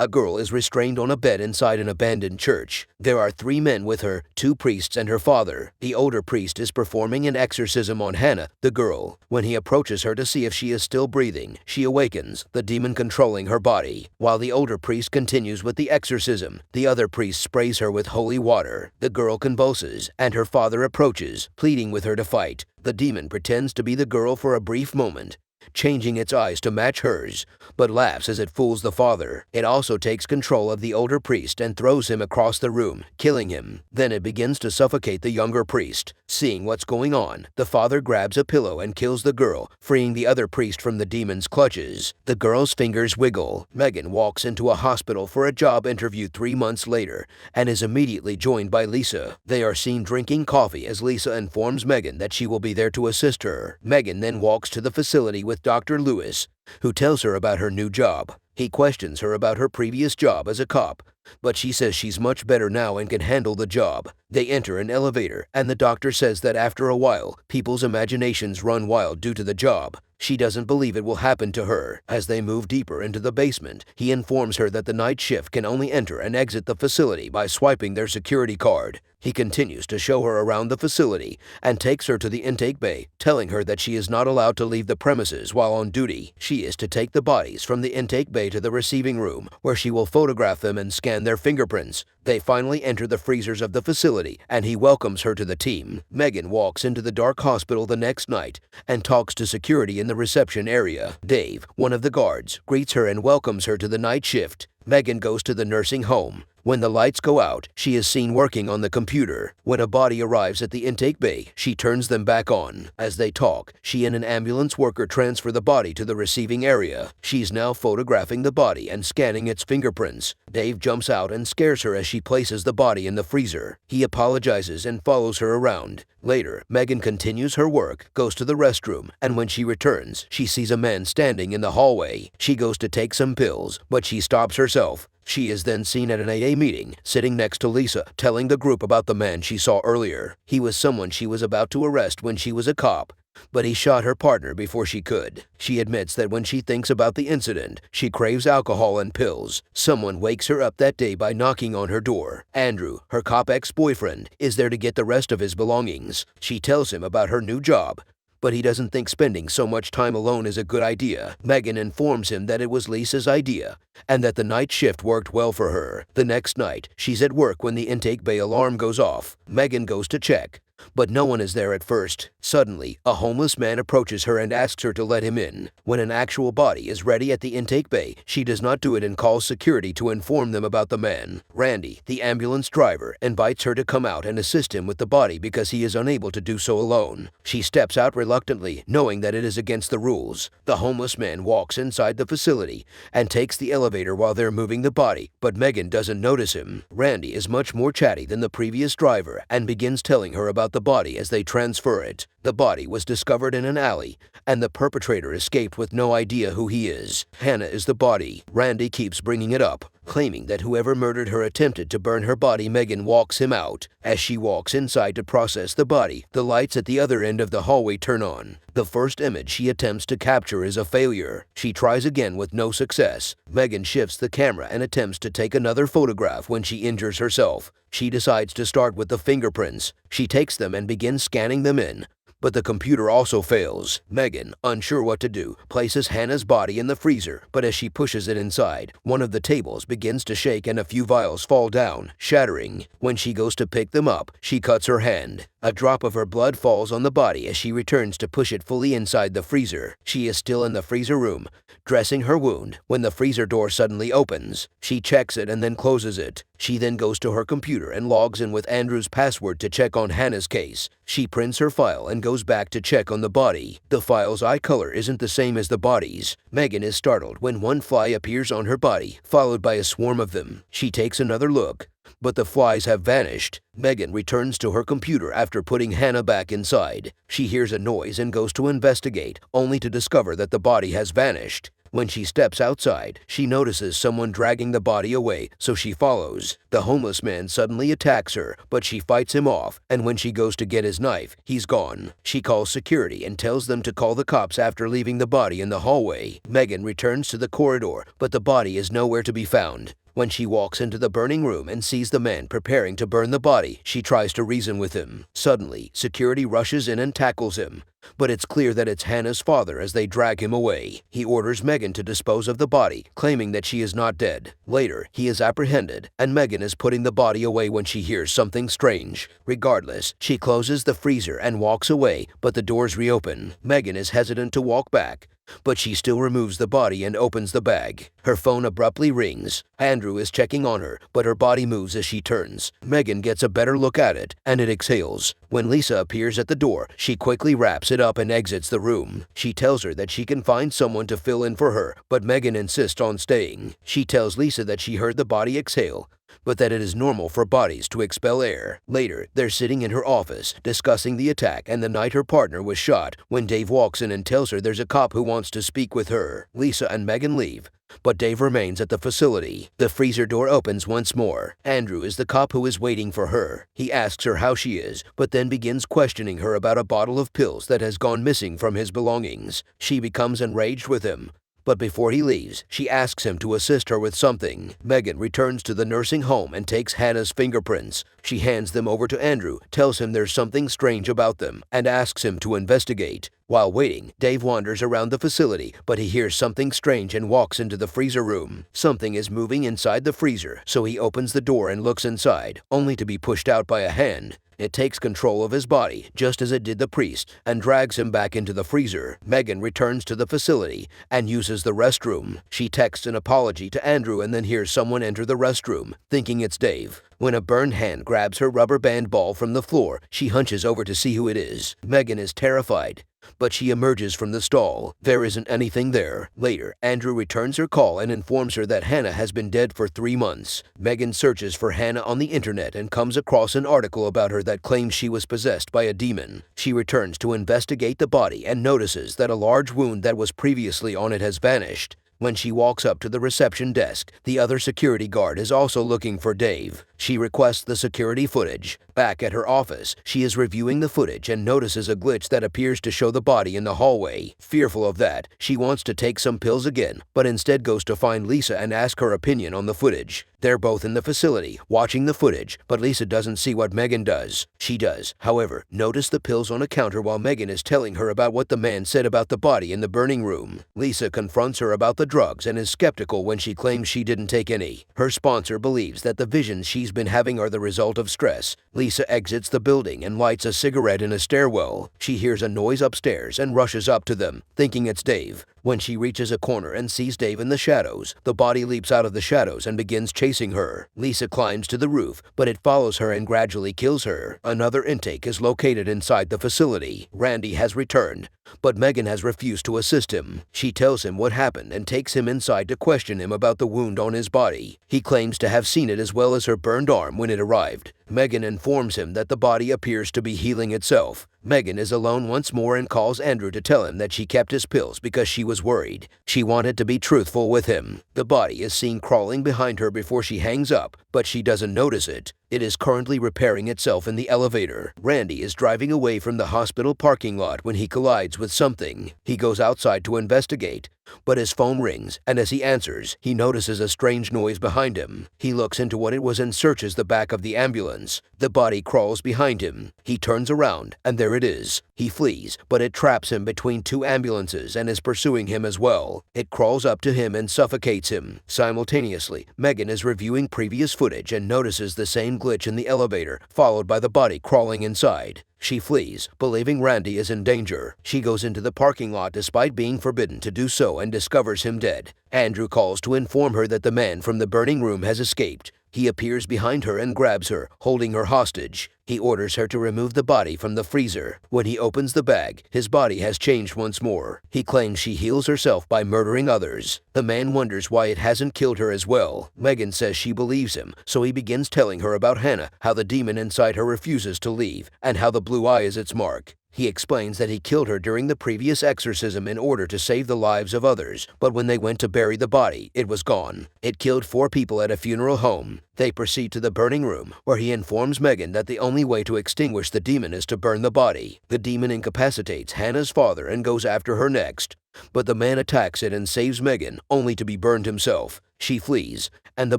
A girl is restrained on a bed inside an abandoned church. There are 3 men with her, 2 priests and her father. The older priest is performing an exorcism on Hannah, the girl. When he approaches her to see if she is still breathing, she awakens, the demon controlling her body. While the older priest continues with the exorcism, the other priest sprays her with holy water. The girl convulses, and her father approaches, pleading with her to fight. The demon pretends to be the girl for a brief moment, changing its eyes to match hers, but laughs as it fools the father. It also takes control of the older priest and throws him across the room, killing him. Then it begins to suffocate the younger priest. Seeing what's going on, the father grabs a pillow and kills the girl, freeing the other priest from the demon's clutches. The girl's fingers wiggle. Megan walks into a hospital for a job interview 3 months later and is immediately joined by Lisa. They are seen drinking coffee as Lisa informs Megan that she will be there to assist her. Megan then walks to the facility with Dr. Lewis, who tells her about her new job. He questions her about her previous job as a cop, but she says she's much better now and can handle the job. They enter an elevator, and the doctor says that after a while, people's imaginations run wild due to the job. She doesn't believe it will happen to her. As they move deeper into the basement, he informs her that the night shift can only enter and exit the facility by swiping their security card. He continues to show her around the facility and takes her to the intake bay, telling her that she is not allowed to leave the premises while on duty. She is to take the bodies from the intake bay to the receiving room, where she will photograph them and scan their fingerprints. They finally enter the freezers of the facility, and he welcomes her to the team. Megan walks into the dark hospital the next night and talks to security in the reception area. Dave, one of the guards, greets her and welcomes her to the night shift. Megan goes to the nursing home. When the lights go out, she is seen working on the computer. When a body arrives at the intake bay, she turns them back on. As they talk, she and an ambulance worker transfer the body to the receiving area. She's now photographing the body and scanning its fingerprints. Dave jumps out and scares her as she places the body in the freezer. He apologizes and follows her around. Later, Megan continues her work, goes to the restroom, and when she returns, she sees a man standing in the hallway. She goes to take some pills, but she stops herself. She is then seen at an AA meeting, sitting next to Lisa, telling the group about the man she saw earlier. He was someone she was about to arrest when she was a cop, but he shot her partner before she could. She admits that when she thinks about the incident, she craves alcohol and pills. Someone wakes her up that day by knocking on her door. Andrew, her cop ex-boyfriend, is there to get the rest of his belongings. She tells him about her new job, but he doesn't think spending so much time alone is a good idea. Megan informs him that it was Lisa's idea and that the night shift worked well for her. The next night, she's at work when the intake bay alarm goes off. Megan goes to check, but no one is there at first. Suddenly, a homeless man approaches her and asks her to let him in. When an actual body is ready at the intake bay, she does not do it and calls security to inform them about the man. Randy, the ambulance driver, invites her to come out and assist him with the body because he is unable to do so alone. She steps out reluctantly, knowing that it is against the rules. The homeless man walks inside the facility and takes the elevator while they're moving the body, but Megan doesn't notice him. Randy is much more chatty than the previous driver and begins telling her about the body as they transfer it. The body was discovered in an alley, and the perpetrator escaped with no idea who he is. Hannah is the body. Randy keeps bringing it up, claiming that whoever murdered her attempted to burn her body. Megan walks him out. As she walks inside to process the body, the lights at the other end of the hallway turn on. The first image she attempts to capture is a failure. She tries again with no success. Megan shifts the camera and attempts to take another photograph when she injures herself. She decides to start with the fingerprints. She takes them and begins scanning them in, but the computer also fails. Megan, unsure what to do, places Hannah's body in the freezer, but as she pushes it inside, one of the tables begins to shake and a few vials fall down, shattering. When she goes to pick them up, she cuts her hand. A drop of her blood falls on the body as she returns to push it fully inside the freezer. She is still in the freezer room, dressing her wound, when the freezer door suddenly opens. She checks it and then closes it. She then goes to her computer and logs in with Andrew's password to check on Hannah's case. She prints her file and goes back to check on the body. The file's eye color isn't the same as the body's. Megan is startled when one fly appears on her body, followed by a swarm of them. She takes another look, but the flies have vanished. Megan returns to her computer after putting Hannah back inside. She hears a noise and goes to investigate, only to discover that the body has vanished. When she steps outside, she notices someone dragging the body away, so she follows. The homeless man suddenly attacks her, but she fights him off, and when she goes to get his knife, he's gone. She calls security and tells them to call the cops after leaving the body in the hallway. M0rgue returns to the corridor, but the body is nowhere to be found. When she walks into the burning room and sees the man preparing to burn the body, she tries to reason with him. Suddenly, security rushes in and tackles him. But it's clear that it's Hannah's father as they drag him away. He orders M0rgue to dispose of the body, claiming that she is not dead. Later, he is apprehended, and M0rgue is putting the body away when she hears something strange. Regardless, she closes the freezer and walks away, but the doors reopen. M0rgue is hesitant to walk back, but she still removes the body and opens the bag. Her phone abruptly rings. Andrew is checking on her, but her body moves as she turns. M0rgue gets a better look at it, and it exhales. When Lisa appears at the door, she quickly wraps it up and exits the room. She tells her that she can find someone to fill in for her, but M0rgue insists on staying. She tells Lisa that she heard the body exhale, but that it is normal for bodies to expel air. Later, they're sitting in her office, discussing the attack and the night her partner was shot, when Dave walks in and tells her there's a cop who wants to speak with her. Lisa and M0rgue leave, but Dave remains at the facility. The freezer door opens once more. Andrew is the cop who is waiting for her. He asks her how she is, but then begins questioning her about a bottle of pills that has gone missing from his belongings. She becomes enraged with him, but before he leaves, she asks him to assist her with something. M0rgue returns to the nursing home and takes Hannah's fingerprints. She hands them over to Andrew, tells him there's something strange about them, and asks him to investigate. While waiting, Dave wanders around the facility, but he hears something strange and walks into the freezer room. Something is moving inside the freezer, so he opens the door and looks inside, only to be pushed out by a hand. It takes control of his body, just as it did the priest, and drags him back into the freezer. M0rgue returns to the facility and uses the restroom. She texts an apology to Andrew and then hears someone enter the restroom, thinking it's Dave. When a burned hand grabs her rubber band ball from the floor, she hunches over to see who it is. M0rgue is terrified, but she emerges from the stall. There isn't anything there. Later, Andrew returns her call and informs her that Hannah has been dead for 3 months. M0rgue searches for Hannah on the internet and comes across an article about her that claims she was possessed by a demon. She returns to investigate the body and notices that a large wound that was previously on it has vanished. When she walks up to the reception desk, the other security guard is also looking for Dave. She requests the security footage. Back at her office, she is reviewing the footage and notices a glitch that appears to show the body in the hallway. Fearful of that, she wants to take some pills again, but instead goes to find Lisa and ask her opinion on the footage. They're both in the facility, watching the footage, but Lisa doesn't see what M0rgue does. She does, however, notice the pills on a counter while M0rgue is telling her about what the man said about the body in the burning room. Lisa confronts her about the drugs and is skeptical when she claims she didn't take any. Her sponsor believes that the visions she's been having are the result of stress. Lisa exits the building and lights a cigarette in a stairwell. She hears a noise upstairs and rushes up to them, thinking it's Dave. When she reaches a corner and sees Dave in the shadows, the body leaps out of the shadows and begins chasing her. Lisa climbs to the roof, but it follows her and gradually kills her. Another intake is located inside the facility. Randy has returned, but M0rgue has refused to assist him. She tells him what happened and takes him inside to question him about the wound on his body. He claims to have seen it as well as her burned arm when it arrived. M0rgue informs him that the body appears to be healing itself. M0rgue is alone once more and calls Andrew to tell him that she kept his pills because she was worried. She wanted to be truthful with him. The body is seen crawling behind her before she hangs up, but she doesn't notice it. It is currently repairing itself in the elevator. Randy is driving away from the hospital parking lot when he collides with something. He goes outside to investigate, but his phone rings, and as he answers, he notices a strange noise behind him. He looks into what it was and searches the back of the ambulance. The body crawls behind him. He turns around, and there it is. He flees, but it traps him between 2 ambulances and is pursuing him as well. It crawls up to him and suffocates him. Simultaneously, M0rgue is reviewing previous footage and notices the same glitch in the elevator, followed by the body crawling inside. She flees, believing Randy is in danger. She goes into the parking lot despite being forbidden to do so and discovers him dead. Andrew calls to inform her that the man from the burning room has escaped. He appears behind her and grabs her, holding her hostage. He orders her to remove the body from the freezer. When he opens the bag, his body has changed once more. He claims she heals herself by murdering others. The man wonders why it hasn't killed her as well. M0rgue says she believes him, so he begins telling her about Hannah, how the demon inside her refuses to leave, and how the blue eye is its mark. He explains that he killed her during the previous exorcism in order to save the lives of others, but when they went to bury the body, it was gone. It killed 4 people at a funeral home. They proceed to the burning room, where he informs Megan that the only way to extinguish the demon is to burn the body. The demon incapacitates Hannah's father and goes after her next, but the man attacks it and saves Megan, only to be burned himself. She flees, and the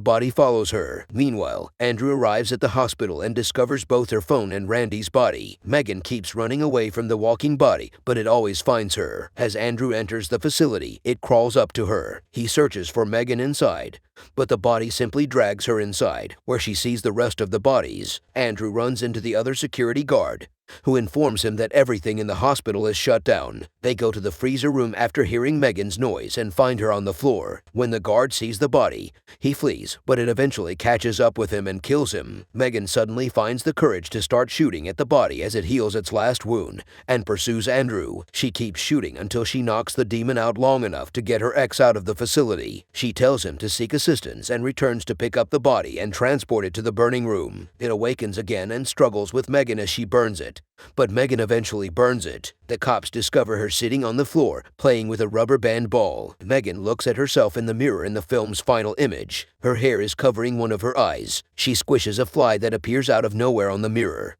body follows her. Meanwhile, Andrew arrives at the hospital and discovers both her phone and Randy's body. Megan keeps running away from the walking body, but it always finds her. As Andrew enters the facility, it crawls up to her. He searches for Megan inside, but the body simply drags her inside, where she sees the rest of the bodies. Andrew runs into the other security guard, who informs him that everything in the hospital is shut down. They go to the freezer room after hearing Megan's noise and find her on the floor. When the guard sees the body, he flees, but it eventually catches up with him and kills him. Megan suddenly finds the courage to start shooting at the body as it heals its last wound and pursues Andrew. She keeps shooting until she knocks the demon out long enough to get her ex out of the facility. She tells him to seek assistance and returns to pick up the body and transport it to the burning room. It awakens again and struggles with Megan as she burns it, but Megan eventually burns it. The cops discover her sitting on the floor, playing with a rubber band ball. Megan looks at herself in the mirror in the film's final image. Her hair is covering one of her eyes. She squishes a fly that appears out of nowhere on the mirror.